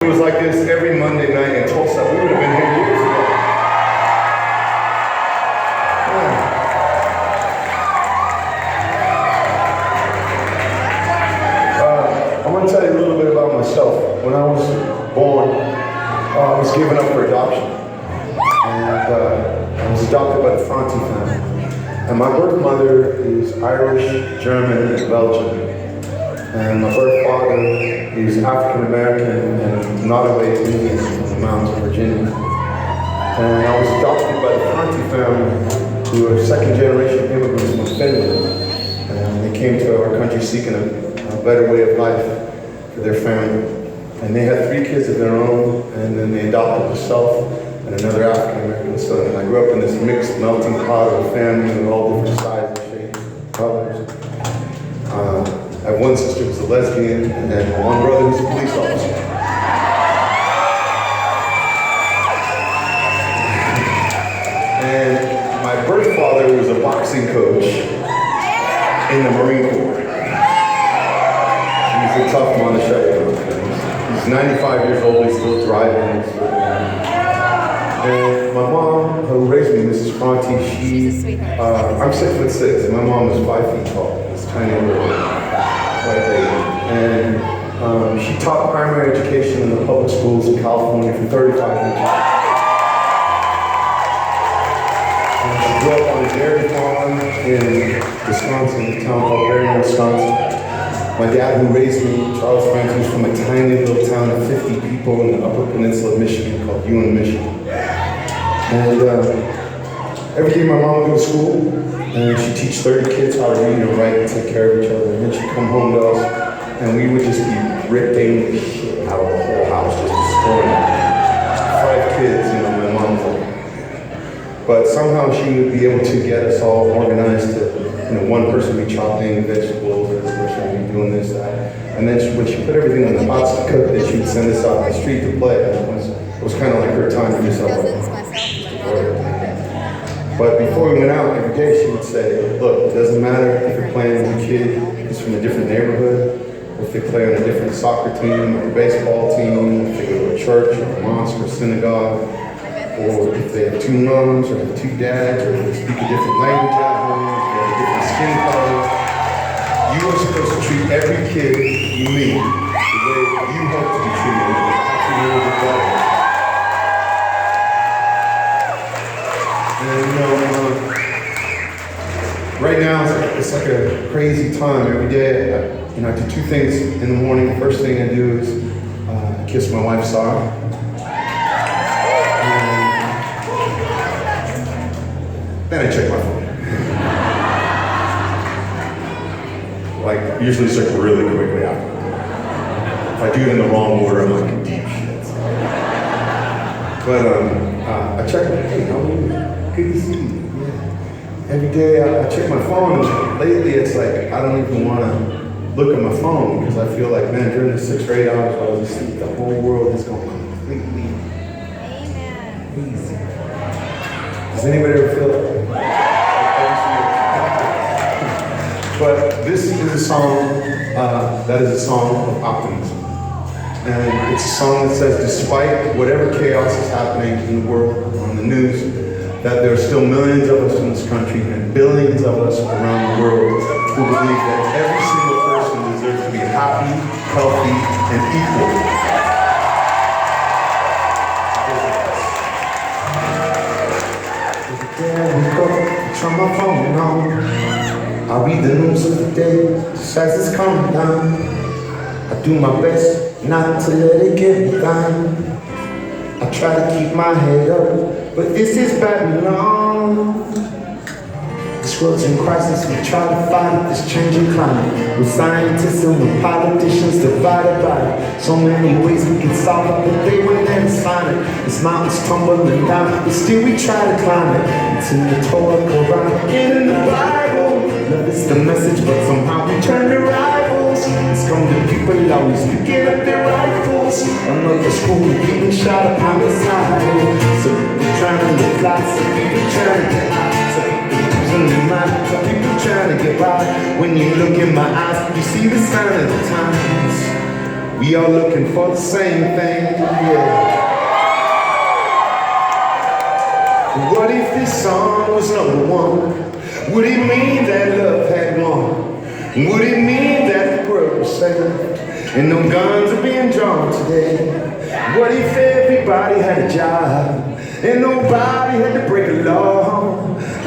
It was like this every Monday night in Tulsa. We would have been here years ago. I want to tell you a little bit about myself. When I was born, I was given up for adoption. And I was adopted by the Franti family. And my birth mother is Irish, German, and Belgian. And my birth father is African American and Nottoway Indian from the mountains of Virginia. And I was adopted by the Franti family, who are second generation immigrants from Finland. And they came to our country seeking a better way of life for their family. And they had 3 kids of their own, and then they adopted myself and another African American son. And I grew up in this mixed melting pot of a family with all different sizes, shapes, colors. I have one sister who's a lesbian, and then one brother who's a police officer. And my birth father was a boxing coach in the Marine Corps. He's a tough man to show you. He's 95 years old, he's still driving. And my mom, who raised me, Mrs. Franti, I'm 6'6". My mom is 5 feet tall. This tiny little white lady. And she taught primary education in the public schools in California for 35 years. And she grew up on a dairy farm in Wisconsin, a town called Berrien, Wisconsin. My dad, who raised me, Charles Franti, was from a tiny little town of 50 people in the Upper Peninsula of Michigan called Ewan, Michigan. And every day my mom would go to school, and she'd teach 30 kids how to read and write and take care of each other. And then she'd come home to us, and we would just be ripping the shit out of the whole house, just destroying it. 5 kids, my mom's like. But somehow she would be able to get us all organized to, one person be chopping vegetables, or this person be doing this, that. And then when she put everything on the pots to cook, then she would send us out on the street to play. It was kind of like her time to do something. But before we went out every day, she would say, look, it doesn't matter if you're playing with a kid who's from a different neighborhood, or if they play on a different soccer team, or a baseball team, if they go to a church, or a mosque, or a synagogue, or if they have 2 moms, or have 2 dads, or if they speak a different language at home, or they have a different skin color. You are supposed to treat every kid you meet the way you hope to be treated. That's a little bit better. And right now it's like a crazy time. Every day, I do 2 things in the morning. The first thing I do is kiss my wife, Sarah. Then I check my phone. Usually check really quickly after. If I do it in the wrong order, I'm like, deep shit. But I check, hey, how are you? Good to see you. Yeah. Every day I check my phone, and lately it's like, I don't even want to look at my phone, because I feel like, man, during the 6 or 8 hours while I was asleep, the whole world is going completely crazy. Does anybody ever feel that? But this is a song that is a song of optimism. And it's a song that says, despite whatever chaos is happening in the world, on the news, that there are still millions of us in this country and billions of us around the world who believe that every single person deserves to be happy, healthy, and equal. Turn my phone on. I read the news of the day, just as it's coming down. I do my best not to let it get me down. I try to keep my head up, but this is Babylon. This world's in crisis, we try to fight this changing climate. With scientists and with politicians divided by it. So many ways we can solve it, but they will never sign it. This mountain's tumbling down, but still we try to climb it. It's in the Torah, Quran, and in the Bible. Love is the message, but somehow we turn to rivals. It's come to people always picking up their rifles. Another school getting shot upon the side. So people trying to fly, some people trying to get out. Some people losing their mind, some people trying to get by. When you look in my eyes, you see the sign of the times. We all looking for the same thing, yeah. What if this song was number one? Would it mean that love had won? Would it mean that the world was saved and no guns are being drawn today? What if everybody had a job and nobody had to break a law?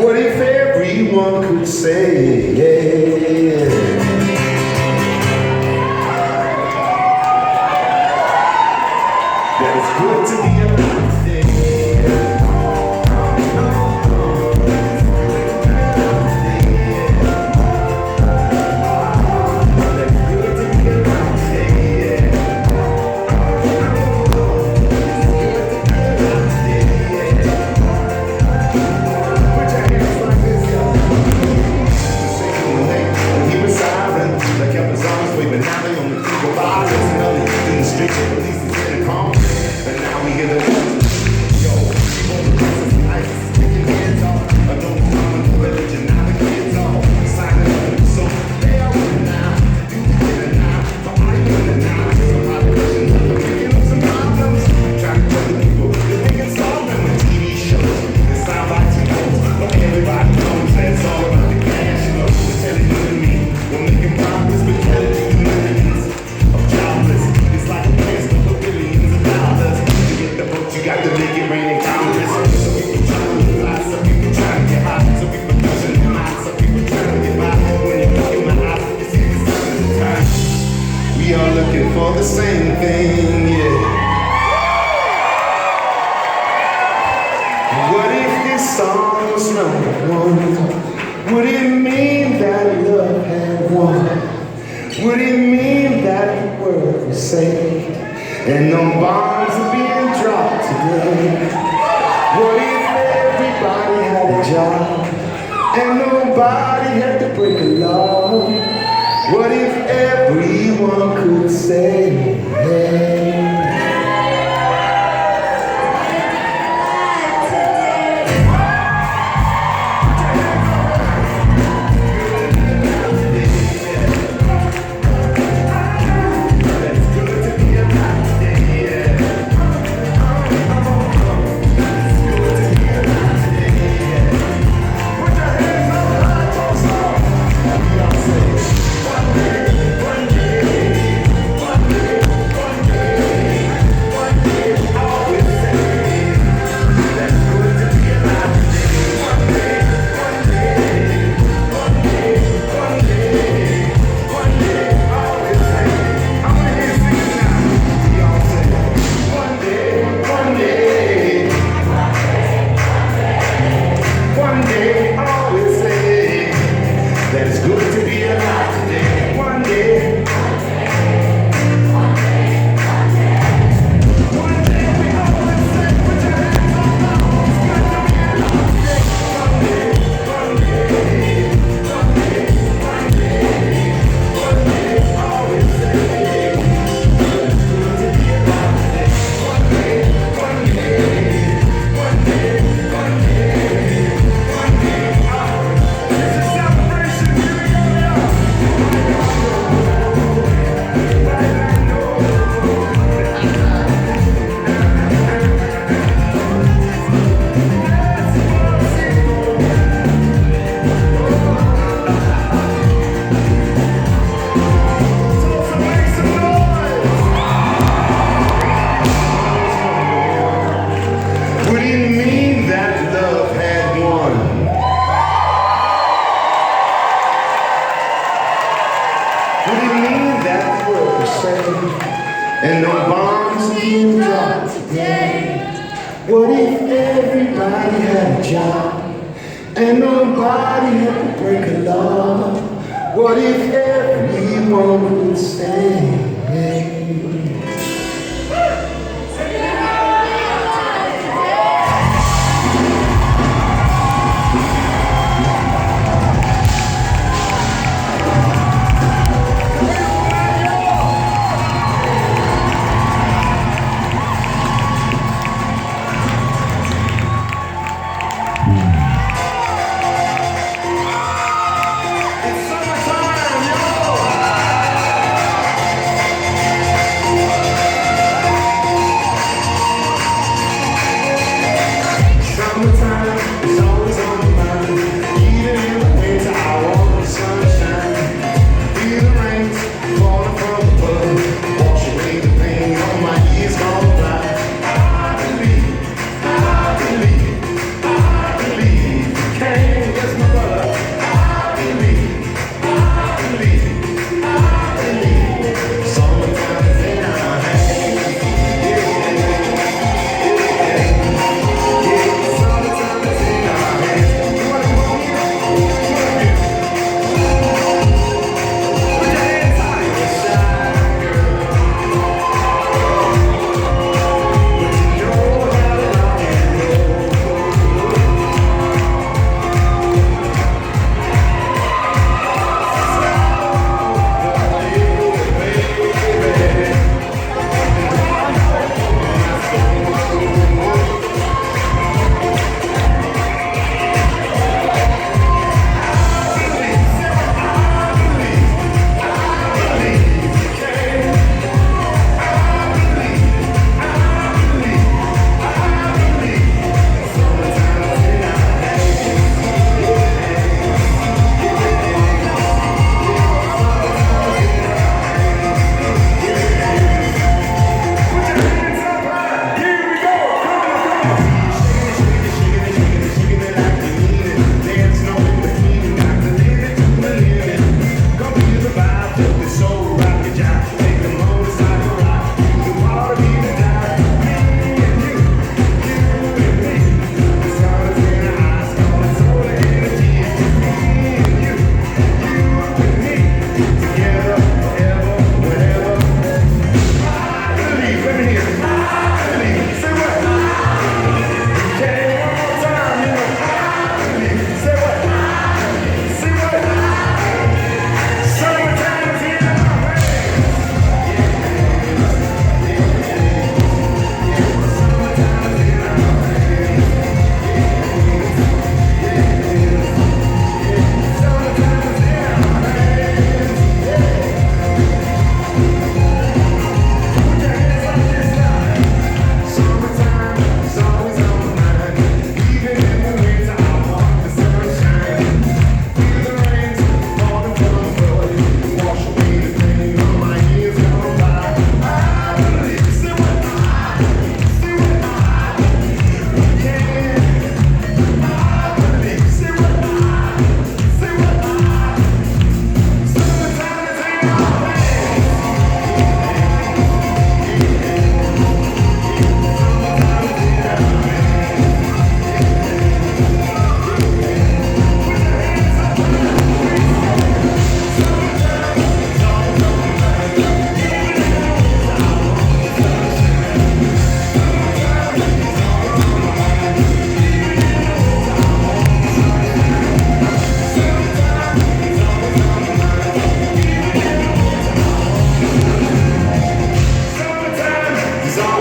What if everyone could say, yeah, that it's good to be alive today? We are looking for the same thing, yeah. What if this song was number one? Would it mean that love had won? Would it mean that the world was saved and no bombs are being dropped today? What if everybody had a job and nobody had to break a law? What if everyone could say, hey? And no bombs being dropped today. What if everybody had a job and nobody had to break a law? What if everyone would stay?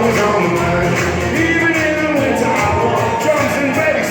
always on my mind. Even in the winter, I want drums and bass.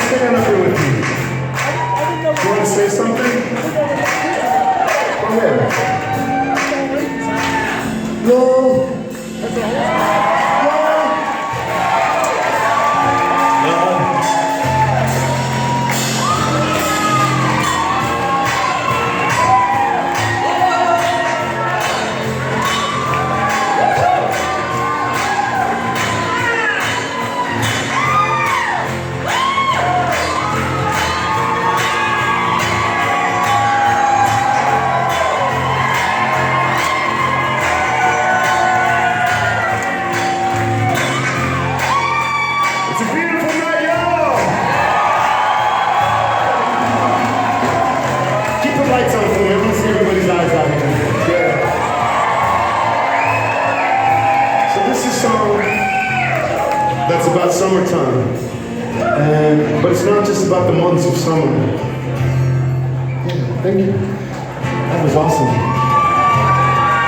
Stand up here with me. You want to say something? Go ahead. Love. It's a beautiful night, y'all! Keep the lights on for me. I want to see everybody's eyes out here. Yeah. So this is a song that's about summertime. But it's not just about the months of summer. Yeah, thank you. That was awesome.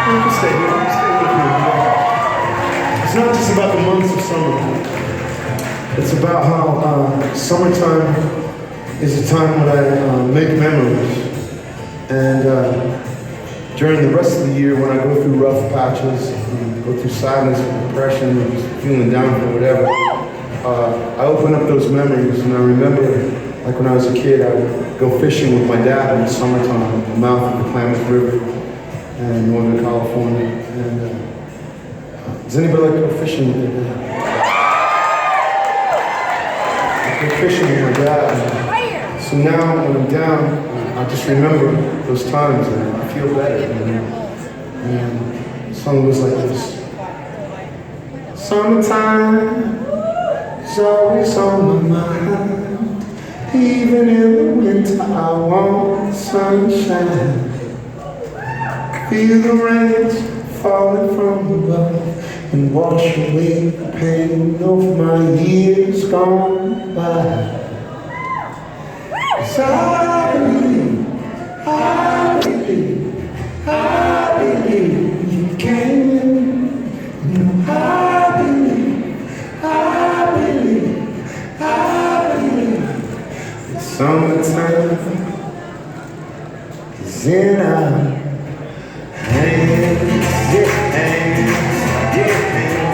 You can stay here. Stay with me. It's not just about the months of summer. It's about how summertime is a time when I make memories. And during the rest of the year, when I go through rough patches, go through sadness and depression, or just feeling down for whatever, I open up those memories and I remember, like when I was a kid, I would go fishing with my dad in the summertime at the mouth of the Klamath River in Northern California. And does anybody like to go fishing with their dad? I go fishing with my dad. So now when I'm down, I just remember those times and I feel better. And the song goes like this. Summertime is always on my mind. Even in the winter, I want sunshine. Feel the rains falling from above and wash away the pain of my years gone by. 'Cause I believe you can. I believe summertime is in our hands, yeah, hands, yeah, hands.